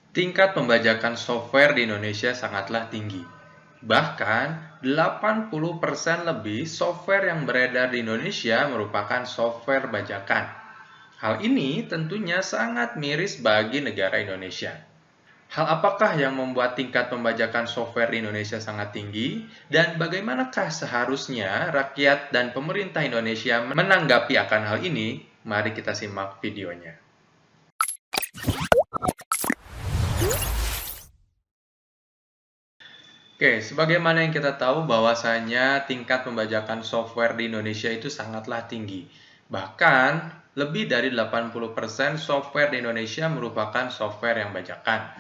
Tingkat pembajakan software di Indonesia sangatlah tinggi. Bahkan, 80% lebih software yang beredar di Indonesia merupakan software bajakan. Hal ini tentunya sangat miris bagi negara Indonesia. Hal apakah yang membuat tingkat pembajakan software di Indonesia sangat tinggi? Dan bagaimanakah seharusnya rakyat dan pemerintah Indonesia menanggapi akan hal ini? Mari kita simak videonya. Oke, sebagaimana yang kita tahu bahwasanya tingkat pembajakan software di Indonesia itu sangatlah tinggi. Bahkan, lebih dari 80% software di Indonesia merupakan software yang bajakan.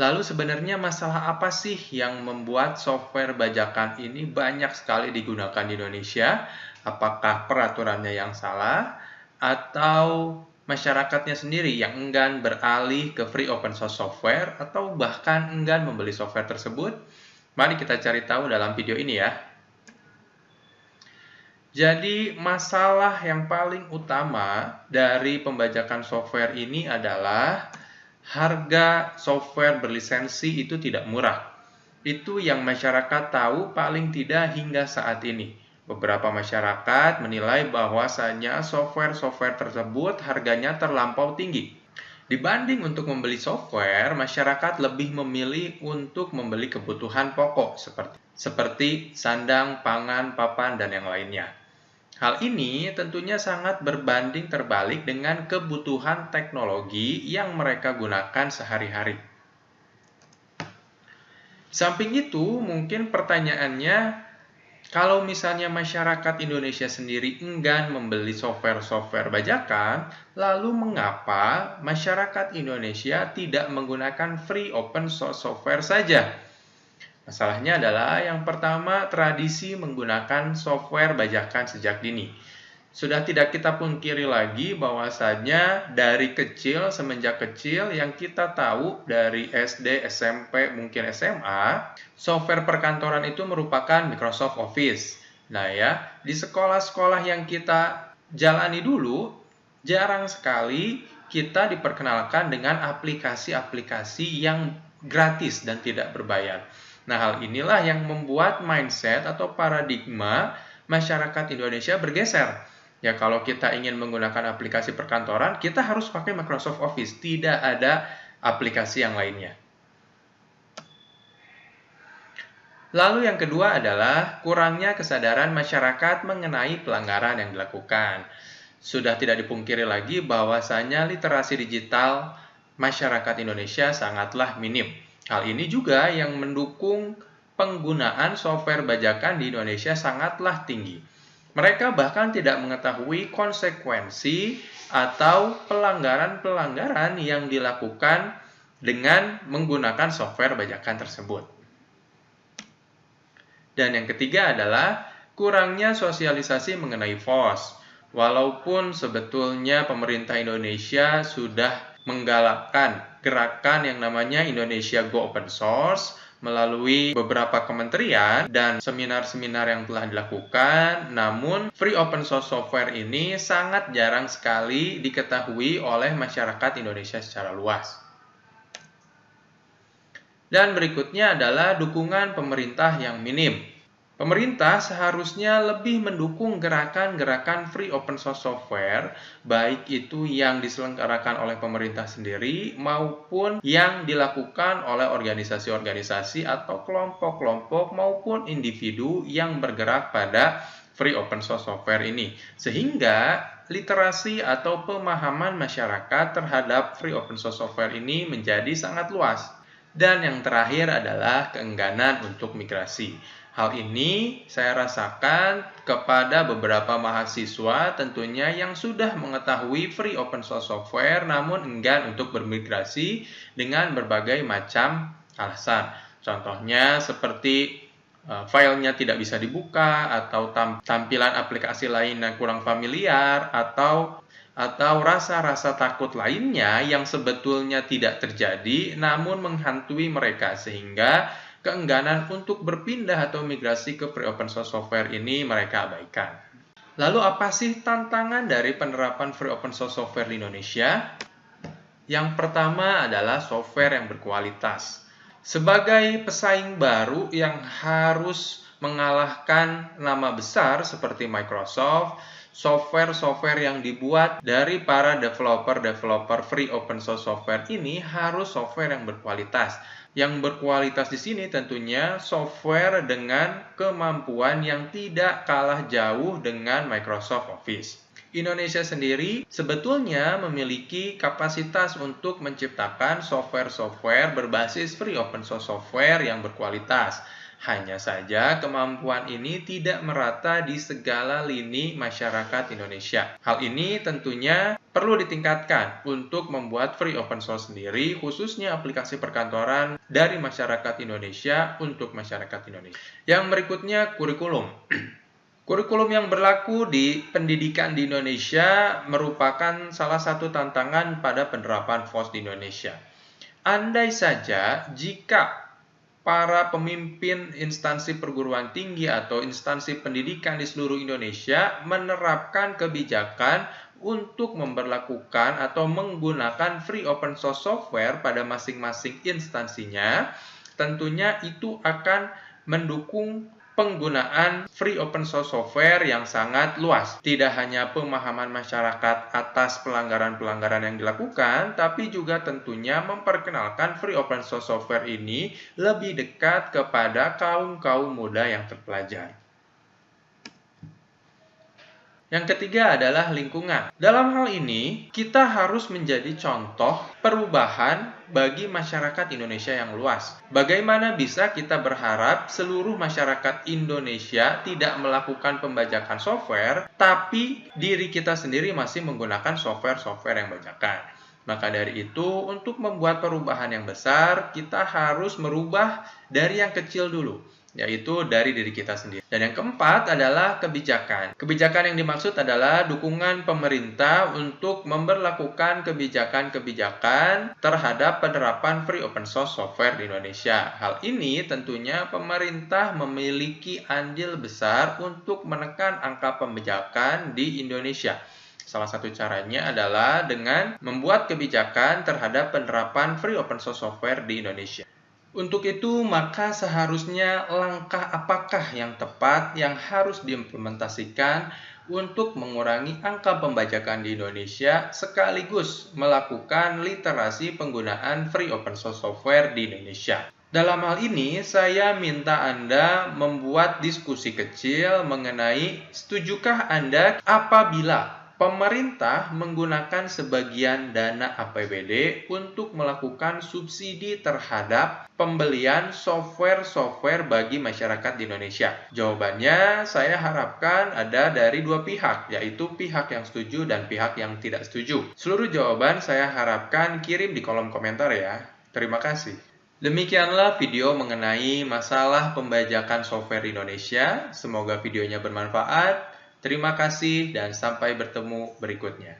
Lalu sebenarnya masalah apa sih yang membuat software bajakan ini banyak sekali digunakan di Indonesia? Apakah peraturannya yang salah? Atau masyarakatnya sendiri yang enggan beralih ke free open source software? Atau bahkan enggan membeli software tersebut? Mari kita cari tahu dalam video ini ya. Jadi masalah yang paling utama dari pembajakan software ini adalah harga software berlisensi itu tidak murah. Itu yang masyarakat tahu paling tidak hingga saat ini. Beberapa masyarakat menilai bahwasanya software-software tersebut harganya terlampau tinggi. Dibanding untuk membeli software, masyarakat lebih memilih untuk membeli kebutuhan pokok seperti sandang, pangan, papan, dan yang lainnya. Hal ini tentunya sangat berbanding terbalik dengan kebutuhan teknologi yang mereka gunakan sehari-hari. Samping itu, mungkin pertanyaannya, kalau misalnya masyarakat Indonesia sendiri enggan membeli software-software bajakan, lalu mengapa masyarakat Indonesia tidak menggunakan free open source software saja? Masalahnya adalah yang pertama, tradisi menggunakan software bajakan sejak dini. Sudah tidak kita pungkiri lagi bahwasanya dari kecil, semenjak kecil yang kita tahu dari SD, SMP, mungkin SMA, software perkantoran itu merupakan Microsoft Office. Nah ya, di sekolah-sekolah yang kita jalani dulu, jarang sekali kita diperkenalkan dengan aplikasi-aplikasi yang gratis dan tidak berbayar. Nah, hal inilah yang membuat mindset atau paradigma masyarakat Indonesia bergeser. Ya, kalau kita ingin menggunakan aplikasi perkantoran, kita harus pakai Microsoft Office. Tidak ada aplikasi yang lainnya. Lalu yang kedua adalah kurangnya kesadaran masyarakat mengenai pelanggaran yang dilakukan. Sudah tidak dipungkiri lagi bahwasanya literasi digital masyarakat Indonesia sangatlah minim. Hal ini juga yang mendukung penggunaan software bajakan di Indonesia sangatlah tinggi. Mereka bahkan tidak mengetahui konsekuensi atau pelanggaran-pelanggaran yang dilakukan dengan menggunakan software bajakan tersebut. Dan yang ketiga adalah kurangnya sosialisasi mengenai FOSS. Walaupun sebetulnya pemerintah Indonesia sudah menggalakkan gerakan yang namanya Indonesia Go Open Source, melalui beberapa kementerian dan seminar-seminar yang telah dilakukan, namun free open source software ini sangat jarang sekali diketahui oleh masyarakat Indonesia secara luas. Dan berikutnya adalah dukungan pemerintah yang minim. Pemerintah seharusnya lebih mendukung gerakan-gerakan free open source software, baik itu yang diselenggarakan oleh pemerintah sendiri maupun yang dilakukan oleh organisasi-organisasi atau kelompok-kelompok maupun individu yang bergerak pada free open source software ini. Sehingga literasi atau pemahaman masyarakat terhadap free open source software ini menjadi sangat luas. Dan yang terakhir adalah keengganan untuk migrasi. Hal ini saya rasakan kepada beberapa mahasiswa tentunya yang sudah mengetahui free open source software namun enggan untuk bermigrasi dengan berbagai macam alasan. Contohnya seperti filenya tidak bisa dibuka atau tampilan aplikasi lain yang kurang familiar atau rasa-rasa takut lainnya yang sebetulnya tidak terjadi namun menghantui mereka sehingga keengganan untuk berpindah atau migrasi ke free open source software ini mereka abaikan. Lalu apa sih tantangan dari penerapan free open source software di Indonesia? Yang pertama adalah software yang berkualitas. Sebagai pesaing baru yang harus mengalahkan nama besar seperti Microsoft, software-software yang dibuat dari para developer free open source software ini harus software yang berkualitas. Yang berkualitas di sini tentunya software dengan kemampuan yang tidak kalah jauh dengan Microsoft Office. Indonesia sendiri sebetulnya memiliki kapasitas untuk menciptakan software-software berbasis free open source software yang berkualitas. Hanya saja kemampuan ini tidak merata di segala lini masyarakat Indonesia. Hal ini tentunya perlu ditingkatkan untuk membuat free open source sendiri, khususnya aplikasi perkantoran dari masyarakat Indonesia untuk masyarakat Indonesia. Yang berikutnya, kurikulum. Kurikulum yang berlaku di pendidikan di Indonesia merupakan salah satu tantangan pada penerapan FOS di Indonesia. Andai saja jika para pemimpin instansi perguruan tinggi atau instansi pendidikan di seluruh Indonesia menerapkan kebijakan untuk memberlakukan atau menggunakan free open source software pada masing-masing instansinya, tentunya itu akan mendukung penggunaan free open source software yang sangat luas. Tidak hanya pemahaman masyarakat atas pelanggaran-pelanggaran yang dilakukan, tapi juga tentunya memperkenalkan free open source software ini lebih dekat kepada kaum-kaum muda yang terpelajar. Yang ketiga adalah lingkungan. Dalam hal ini, kita harus menjadi contoh perubahan bagi masyarakat Indonesia yang luas. Bagaimana bisa kita berharap seluruh masyarakat Indonesia tidak melakukan pembajakan software, tapi diri kita sendiri masih menggunakan software-software yang bajakan? Maka dari itu, untuk membuat perubahan yang besar, kita harus merubah dari yang kecil dulu, yaitu dari diri kita sendiri. Dan yang keempat adalah kebijakan. Kebijakan yang dimaksud adalah dukungan pemerintah untuk memberlakukan kebijakan-kebijakan terhadap penerapan free open source software di Indonesia. Hal ini tentunya pemerintah memiliki andil besar untuk menekan angka pembajakan di Indonesia. Salah satu caranya adalah dengan membuat kebijakan terhadap penerapan free open source software di Indonesia. Untuk itu, maka seharusnya langkah apakah yang tepat yang harus diimplementasikan untuk mengurangi angka pembajakan di Indonesia sekaligus melakukan literasi penggunaan free open source software di Indonesia. Dalam hal ini, saya minta Anda membuat diskusi kecil mengenai setujukah Anda apabila pemerintah menggunakan sebagian dana APBD untuk melakukan subsidi terhadap pembelian software-software bagi masyarakat di Indonesia. Jawabannya saya harapkan ada dari dua pihak, yaitu pihak yang setuju dan pihak yang tidak setuju. Seluruh jawaban saya harapkan kirim di kolom komentar ya. Terima kasih. Demikianlah video mengenai masalah pembajakan software di Indonesia. Semoga videonya bermanfaat. Terima kasih dan sampai bertemu berikutnya.